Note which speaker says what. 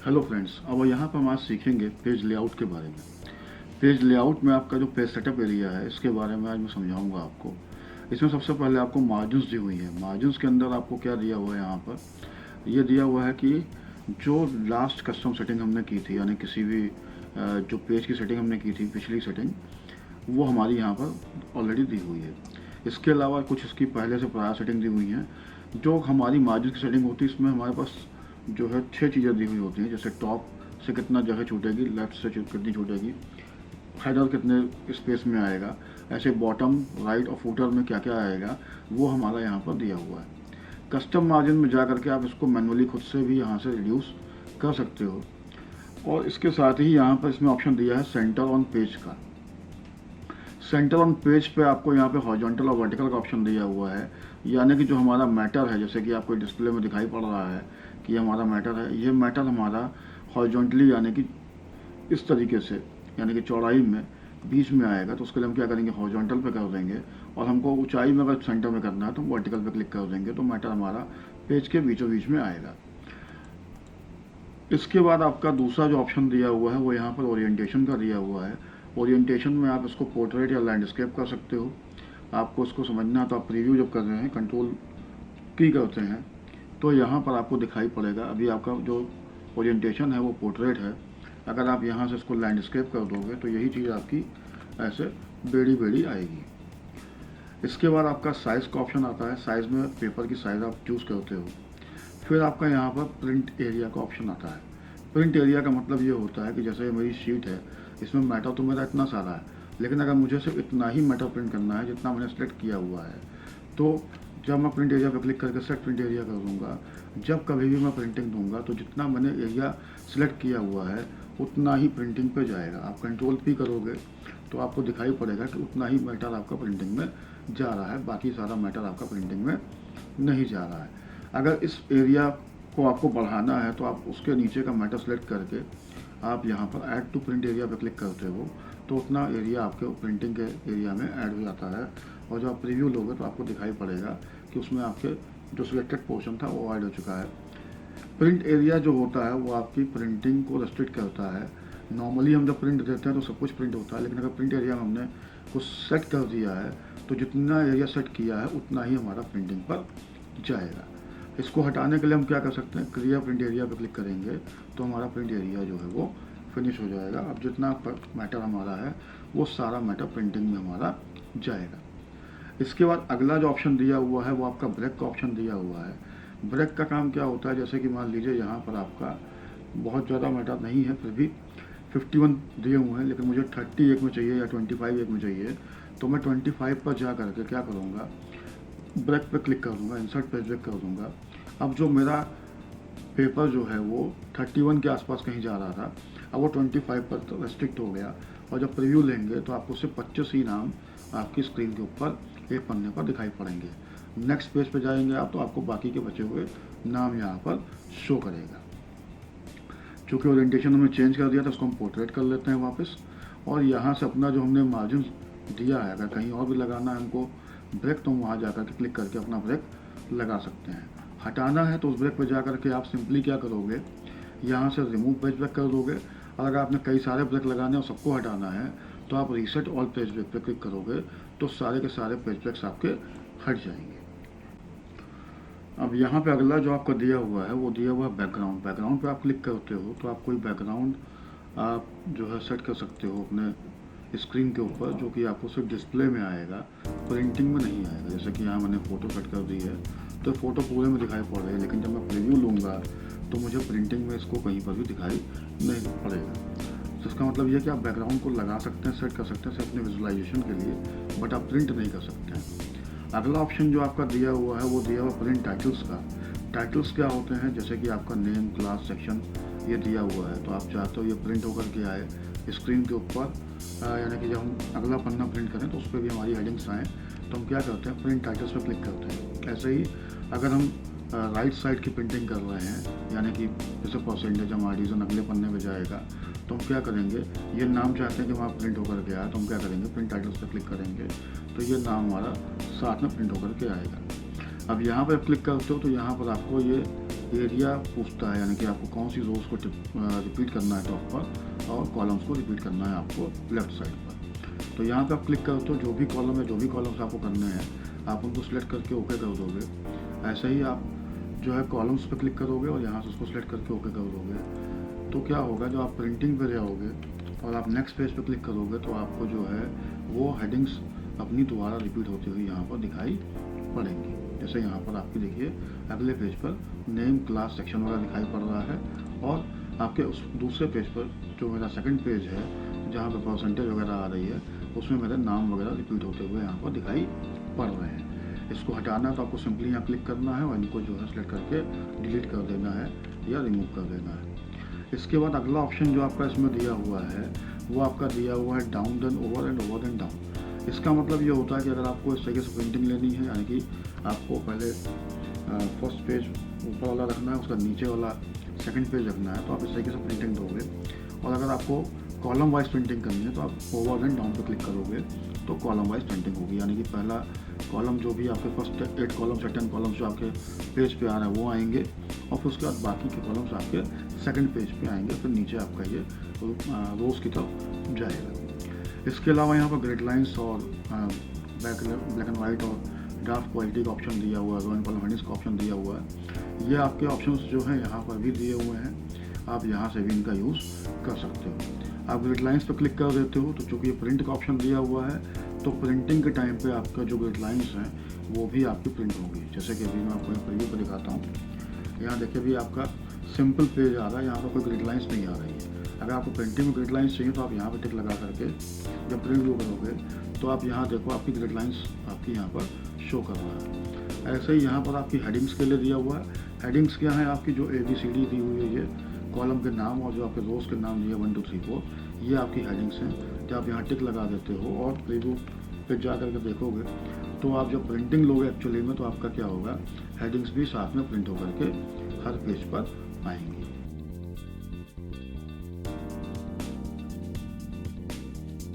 Speaker 1: Hello friends, अब यहाँ पर हम आज सीखेंगे पेज लेआउट के बारे में। पेज लेआउट में आपका जो पेज सेटअप एरिया है, इसके बारे में आज मैं समझाऊंगा आपको। इसमें सबसे पहले आपको मार्जिन्स दी हुई है। मार्जिन्स के अंदर आपको क्या दिया हुआ है, यहाँ पर ये दिया हुआ है कि जो लास्ट कस्टम सेटिंग हमने की थी, यानी किसी भी जो पेज की सेटिंग हमने की थी, पिछली सेटिंग, वो हमारी यहाँ पर ऑलरेडी दी हुई है। इसके अलावा कुछ इसकी पहले से प्रायर सेटिंग दी हुई हैं। जो हमारी मार्जिन की सेटिंग होती है, इसमें हमारे पास जो है 6 चीज़ें दी हुई होती हैं। जैसे टॉप से कितना जगह छूटेगी, लेफ्ट से कितनी छूटेगी, हेडर कितने स्पेस में आएगा, ऐसे बॉटम, राइट और फुटर में क्या क्या आएगा, वो हमारा यहाँ पर दिया हुआ है। कस्टम मार्जिन में जा करके आप इसको मैनुअली खुद से भी यहाँ से रिड्यूस कर सकते हो। और इसके साथ ही यहाँ पर इसमें ऑप्शन दिया है सेंटर ऑन पेज का। सेंटर ऑन पेज पे आपको यहाँ पे हॉरिजॉन्टल और वर्टिकल का ऑप्शन दिया हुआ है। यानी कि जो हमारा मैटर है, जैसे कि आपको डिस्प्ले में दिखाई पड़ रहा है कि ये हमारा मैटर है, ये मैटर हमारा हॉरिजॉन्टली यानी कि इस तरीके से, यानी कि चौड़ाई में बीच में आएगा। तो उसके लिए हम क्या करेंगे, हॉरिजॉन्टल पे कर देंगे। और हमको ऊंचाई में अगर सेंटर में करना है तो वर्टिकल पे क्लिक कर देंगे, तो मैटर हमारा पेज के बीचों बीच में आएगा। इसके बाद आपका दूसरा जो ऑप्शन दिया हुआ है वो यहाँ पर ओरिएंटेशन का दिया हुआ है। ओरिएंटेशन में आप इसको पोर्ट्रेट या लैंडस्केप कर सकते हो। आपको इसको समझना है तो आप प्रीव्यू जब कर रहे हैं, कंट्रोल की करते हैं, तो यहाँ पर आपको दिखाई पड़ेगा। अभी आपका जो ओरिएंटेशन है वो पोर्ट्रेट है। अगर आप यहाँ से इसको लैंडस्केप कर दोगे तो यही चीज़ आपकी ऐसे बेड़ी बेड़ी आएगी। इसके बाद आपका साइज़ का ऑप्शन आता है। साइज़ में पेपर की साइज़ आप चूज़ करते हो। फिर आपका यहाँ पर प्रिंट एरिया का ऑप्शन आता है। प्रिंट एरिया का मतलब ये होता है कि जैसे मेरी शीट है, इसमें मैटर तो मेरा इतना सारा है, लेकिन अगर मुझे सिर्फ इतना ही मैटर प्रिंट करना है जितना मैंने सेलेक्ट किया हुआ है, तो जब मैं प्रिंट एरिया पर क्लिक करके सेट प्रिंट एरिया कर दूंगा, जब कभी भी मैं प्रिंटिंग दूंगा तो जितना मैंने एरिया सेलेक्ट किया हुआ है उतना ही प्रिंटिंग पे जाएगा। आप कंट्रोल पी करोगे तो आपको दिखाई पड़ेगा कि उतना ही मैटर आपका प्रिंटिंग में जा रहा है, बाकी सारा मैटर आपका प्रिंटिंग में नहीं जा रहा है। अगर इस एरिया को आपको बढ़ाना है तो आप उसके नीचे का मैटर सेलेक्ट करके आप यहाँ पर ऐड टू प्रिंट एरिया पर क्लिक करते हो, तो उतना एरिया आपके प्रिंटिंग के एरिया में ऐड हो जाता है। और जब आप प्रीव्यू लोगे तो आपको दिखाई पड़ेगा कि उसमें आपके जो सिलेक्टेड पोर्शन था वो ऐड हो चुका है। प्रिंट एरिया जो होता है वो आपकी प्रिंटिंग को रेस्ट्रिक्ट करता है। नॉर्मली हम जब प्रिंट देते हैं तो सब कुछ प्रिंट होता है, लेकिन अगर प्रिंट एरिया में हमने कुछ सेट कर दिया है तो जितना एरिया सेट किया है उतना ही हमारा प्रिंटिंग पर जाएगा। इसको हटाने के लिए हम क्या कर सकते हैं, क्लियर प्रिंट एरिया पर क्लिक करेंगे तो हमारा प्रिंट एरिया जो है वो फिनिश हो जाएगा। अब जितना मैटर हमारा है वो सारा मैटर प्रिंटिंग में हमारा जाएगा। इसके बाद अगला जो ऑप्शन दिया हुआ है वो आपका ब्रेक का ऑप्शन दिया हुआ है। ब्रेक का काम क्या होता है, जैसे कि मान लीजिए यहाँ पर आपका बहुत ज़्यादा मैटर नहीं है, फिर भी 51 दिए हुए हैं, लेकिन मुझे 30 एक में चाहिए या 25 एक में चाहिए, तो मैं 25 पर जा करके क्या करूँगा, ब्रेक पे क्लिक कर दूँगा, इंसर्ट पेज ब्रेक कर दूँगा। अब जो मेरा पेपर जो है वो 31 के आसपास कहीं जा रहा था, अब वो 25 पर तो रेस्ट्रिक्ट हो गया। और जब प्रीव्यू लेंगे तो आपको सिर्फ 25 ही नाम आपकी स्क्रीन के ऊपर एक पन्ने पर दिखाई पड़ेंगे। नेक्स्ट पेज पे जाएंगे आप तो आपको बाकी के बचे हुए नाम यहाँ पर शो करेगा। चूँकि ओरिएंटेशन हमने चेंज कर दिया था, उसको हम पोर्ट्रेट कर लेते हैं वापस। और यहाँ से अपना जो हमने मार्जिन दिया है, अगर कहीं और भी लगाना है हमको ब्रेक, तो हम वहाँ जा के क्लिक करके अपना ब्रेक लगा सकते हैं। हटाना है तो उस ब्रेक पर जा के आप सिंपली क्या करोगे, यहाँ से रिमूव पेज ब्रेक कर दोगे। और अगर आपने कई सारे ब्रेक लगाने और सबको हटाना है तो आप रीसेट ऑल पेज ब्रेक पे क्लिक करोगे, तो सारे के सारे पेज ब्रेक्स आपके हट जाएंगे। अब यहाँ पे अगला जो आपको दिया हुआ है वो दिया हुआ है बैकग्राउंड। बैकग्राउंड पे आप क्लिक करते हो तो आप कोई बैकग्राउंड आप जो है सेट कर सकते हो अपने स्क्रीन के ऊपर, जो कि आपको सिर्फ डिस्प्ले में आएगा, प्रिंटिंग में नहीं आएगा। जैसे कि यहाँ मैंने फ़ोटो सेट कर दी है तो फ़ोटो पूरे में दिखाई पड़ रही है, लेकिन जब मैं प्रीव्यू लूँगा तो मुझे प्रिंटिंग में इसको कहीं पर भी दिखाई नहीं पड़ेगा। तो इसका मतलब ये कि आप बैकग्राउंड को लगा सकते हैं, सेट कर सकते हैं अपने विजुअलाइजेशन के लिए, बट आप प्रिंट नहीं कर सकते हैं। अगला ऑप्शन जो आपका दिया हुआ है वो दिया हुआ प्रिंट टाइटल्स का। टाइटल्स क्या होते हैं, जैसे कि आपका नेम, क्लास, सेक्शन ये दिया हुआ है, तो आप चाहते हो ये प्रिंट होकर के आए स्क्रीन के ऊपर, यानी कि जब हम अगला पन्ना प्रिंट करें तो उस पर भी हमारी हेडिंग्स आएँ, तो हम क्या करते हैं, प्रिंट टाइटल्स पर क्लिक करते हैं। ऐसे ही अगर हम राइट साइड की प्रिंटिंग कर रहे हैं, यानी कि जैसे परसेंटेज हमारा डिवीजन अगले पन्ने में जाएगा, तो हम क्या करेंगे, ये नाम चाहते हैं कि वहाँ प्रिंट होकर के आए, तो हम क्या करेंगे, प्रिंट टाइटल्स पर क्लिक करेंगे, तो ये नाम हमारा साथ में प्रिंट होकर के आएगा। अब यहाँ पर क्लिक करते हो तो यहाँ पर आपको ये एरिया पूछता है, यानी कि आपको कौन सी रोज़ को रिपीट करना है टॉप पर और कॉलम्स को रिपीट करना है आपको लेफ्ट साइड पर। तो यहाँ पे आप क्लिक करते हो, जो भी कॉलम है, जो भी कॉलम्स आपको करने हैं आप उनको सिलेक्ट करके ओके कर दोगे। ऐसे ही आप जो है कॉलम्स पे क्लिक करोगे और यहाँ से उसको सिलेक्ट करके ओके कर दोगे। तो क्या होगा, जो आप प्रिंटिंग पे जाओगे और आप नेक्स्ट पेज पे क्लिक करोगे तो आपको जो है वो हेडिंग्स अपनी दोबारा रिपीट होती हुई यहाँ पर दिखाई पड़ेंगी। जैसे यहाँ पर आपकी देखिए अगले पेज पर नेम, क्लास, सेक्शन वगैरह दिखाई पड़ रहा है, और आपके उस दूसरे पेज पर जो मेरा सेकंड पेज है जहाँ पर परसेंटेज वगैरह आ रही है उसमें मेरे नाम वगैरह रिपीट होते हुए यहाँ पर दिखाई पड़ रहे हैं। इसको हटाना है तो आपको सिंपली यहाँ क्लिक करना है और इनको जो है सिलेक्ट करके डिलीट कर देना है या रिमूव कर देना है। इसके बाद अगला ऑप्शन जो आपका इसमें दिया हुआ है वो आपका दिया हुआ है down then over and over then down. इसका मतलब ये होता है कि अगर आपको इस तरीके से प्रिंटिंग लेनी है, यानी कि आपको पहले फर्स्ट पेज ऊपर वाला रखना है, उसका नीचे वाला सेकंड पेज रखना है, तो आप इस तरीके से प्रिंटिंग दोगे। और अगर आपको कॉलम वाइज प्रिंटिंग करनी है तो आप ओवर एंड डाउन पे क्लिक करोगे तो कॉलम वाइज प्रिंटिंग होगी, यानी कि पहला कॉलम जो भी आपके फर्स्ट 8 कॉलम्स या 10 कॉलम्स जो आपके पेज पे आ रहे हैं वो आएंगे, और फिर उसके बाद बाकी के कॉलम्स आपके सेकंड पेज पे आएंगे, फिर नीचे आपका ये रोज़ की तरफ जाएगा। इसके अलावा यहाँ पर ग्रिड लाइन्स और ब्लैक एंड वाइट और ड्राफ्ट क्वालिटी का ऑप्शन दिया हुआ है, रो एंड कॉलम हेडिंग्स का ऑप्शन दिया हुआ है। ये आपके ऑप्शंस जो हैं यहाँ पर भी दिए हुए हैं, आप यहाँ से भी इनका यूज़ कर सकते हो। आप ग्रिड लाइन्स पर क्लिक कर देते हो तो चूँकि ये प्रिंट का ऑप्शन दिया हुआ है तो प्रिंटिंग के टाइम पे आपका जो ग्रिड लाइन्स हैं वो भी आपकी प्रिंट होगी। जैसे कि अभी मैं आपको प्रीव्यू पर दिखाता हूँ, यहाँ देखिए भी आपका सिंपल पेज आ रहा है, यहाँ पर कोई ग्रिड लाइन्स नहीं आ रही है। अगर आपको प्रिंटिंग में ग्रिड लाइन्स चाहिए तो आप यहाँ पर टिक लगा करके जब प्रिव्यू करोगे तो आप यहाँ देखो आपकी ग्रिड लाइन्स आपकी यहाँ पर शो कर रहा है। ऐसे ही यहाँ पर आपकी हेडिंग्स के लिए दिया हुआ है। हेडिंग्स क्या है, आपकी जो ABCD दी हुई है, ये कॉलम के नाम और जो आपके रोज़ के नाम दिए 1 2 3 4, ये आपकी हेडिंग्स हैं। जब आप यहाँ टिक लगा देते हो और प्रीव्यू पे जा करके देखोगे तो आप जब प्रिंटिंग लोगे एक्चुअली में तो आपका क्या होगा, हेडिंग्स भी साथ में प्रिंट होकर के हर पेज पर आएंगी।